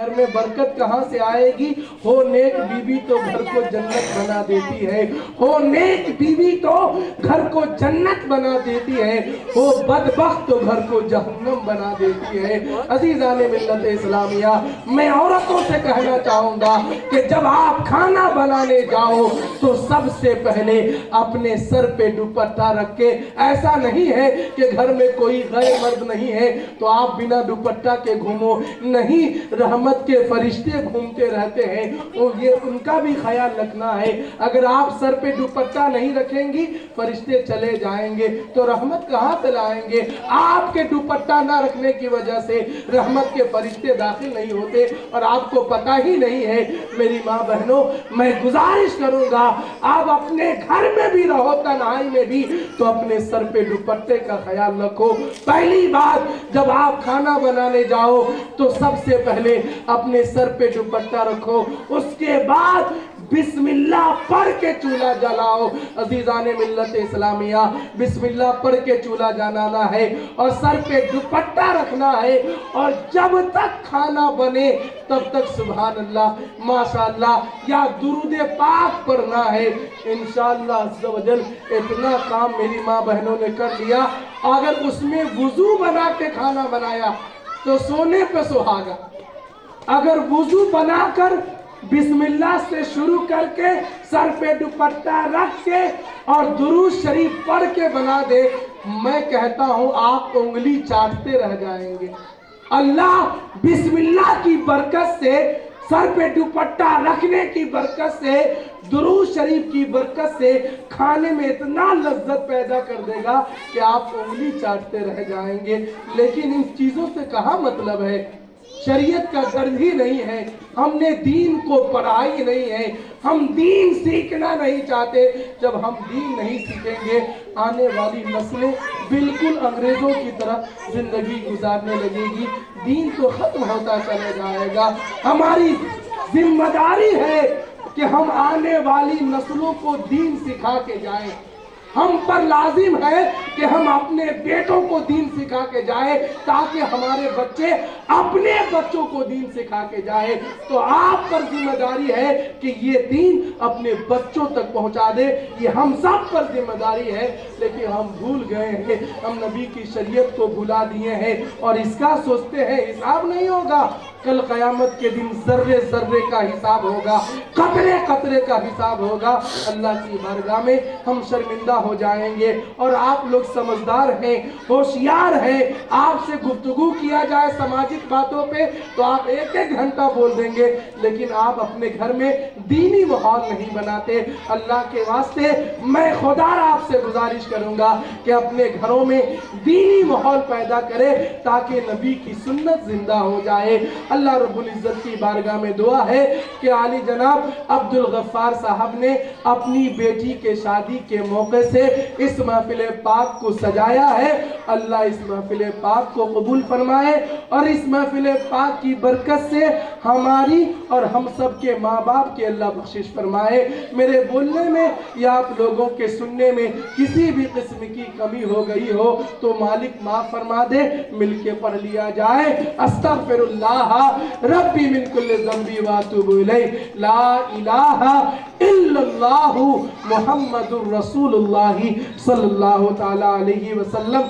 घर में बरकत कहाँ से आएगी? हो नेक बीवी तो घर को जन्नत बना देती है, हो नेक बीवी तो घर को जन्नत बना देती है, हो बदबख्त तो घर को जहन्नम बना देती है। अजीज़ाने मिल्लत इस्लामिया, मैं औरतों से कहना चाहूँगा कि जब आप खाना बनाने जाओ तो सबसे पहले अपने सर पे दुपट्टा रख के, ऐसा नहीं है कि घर में कोई गैर मर्द नहीं है तो आप बिना दुपट्टा के घूमो, नहीं, रहमत के फरिश्ते घूमते रहते हैं, तो ये उनका भी ख्याल रखना है। अगर आप सर पे दुपट्टा नहीं रखेंगी फरिश्ते चले जाएंगे तो रहमत कहाँ से लाएंगे? आपके दुपट्टा ना रखने की वजह से रहमत के फरिश्ते दाखिल नहीं होते और आपको पता ही नहीं है। मेरी माँ बहनों, मैं गुजारिश करूंगा आप अपने घर में भी रहो, तन्हाई में भी, तो अपने सर पे दुपट्टे का ख्याल रखो। पहली बात, जब आप खाना बनाने जाओ तो सबसे पहले अपने सर पे दुपट्टा रखो, उसके बाद बिस्मिल्लाह पढ़ के चूल्हा जलाओ। अजीज़ाने मिल्लत इस्लामिया, बिस्मिल्लाह पढ़ के चूल्हा जलाना है और सर पे दुपट्टा रखना है, और जब तक खाना बने तब तक सुभान अल्लाह, माशाअल्लाह या दुरूद पाक पढ़ना है। इंशाअल्लाह अज़्ज़ व जल इतना काम मेरी माँ बहनों ने कर लिया। अगर उसमें वुजू बना के खाना बनाया तो सोने पे सुहागा, अगर वुजू बनाकर बिस्मिल्लाह से शुरू करके सर पे दुपट्टा रख के और दुरूद शरीफ पढ़ के बना दे, मैं कहता हूं आप उंगली चाटते रह जाएंगे। अल्लाह बिस्मिल्लाह की बरकत से, सर पे दुपट्टा रखने की बरकत से, दुरूद शरीफ की बरकत से खाने में इतना लज्जत पैदा कर देगा कि आप उंगली चाटते रह जाएंगे। लेकिन इन चीजों से कहाँ मतलब है? शरीयत का दर्द ही नहीं है, हमने दीन को पढ़ा ही नहीं है, हम दीन सीखना नहीं चाहते। जब हम दीन नहीं सीखेंगे आने वाली नस्लें बिल्कुल अंग्रेजों की तरह जिंदगी गुजारने लगेगी, दीन तो खत्म होता चला जाएगा। हमारी जिम्मेदारी है कि हम आने वाली नस्लों को दीन सिखा के जाएं। हम पर लाजिम है कि हम अपने बेटों को दीन सिखा के जाए ताकि हमारे बच्चे अपने बच्चों को दीन सिखा के जाए। तो आप पर जिम्मेदारी है कि ये दीन अपने बच्चों तक पहुंचा दे, ये हम सब पर जिम्मेदारी है। लेकिन हम भूल गए हैं, हम नबी की शरीयत को भुला दिए हैं और इसका सोचते हैं हिसाब नहीं होगा। कल क़यामत के दिन जर्रे जर्रे का हिसाब होगा, कतरे कतरे का हिसाब होगा। अल्लाह की बारगाह में हम शर्मिंदा हो जाएंगे। और आप लोग समझदार हैं, होशियार हैं, आपसे गुफ्तगू किया जाए सामाजिक बातों पे तो आप एक एक घंटा बोल देंगे, लेकिन आप अपने घर में दीनी माहौल नहीं बनाते। अल्लाह के वास्ते मैं खुदा आपसे गुजारिश करूंगा कि अपने घरों में दीनी माहौल पैदा करें ताकि नबी की सुन्नत जिंदा हो जाए। अल्लाह रब्बुल इज्जत की बारगाह में दुआ है कि आली जनाब अब्दुल गफ्फार साहब ने अपनी बेटी के शादी के मौके से इस महफिल पाक को सजाया है। अल्लाह इस महफिल पाक को कबूल फरमाए और इस महफिल पाक की बरकत से हमारी और हम सब के माँ बाप के अल्लाह बख्शिश फरमाए। मेरे बोलने में या आप लोगों के सुनने में किसी भी किस्म की कमी हो गई हो तो मालिक माफ फरमा दे, मिलके पढ़ लिया जाए। अस्तगफिरुल्लाह रब्बी मिन कुल्लि ज़ंबी व अतूबु इलैहि, ला इलाहा इल्लल्लाहु मुहम्मदुर रसूलुल्लाह सल्लल्लाहु तआला अलैहि वसल्लम।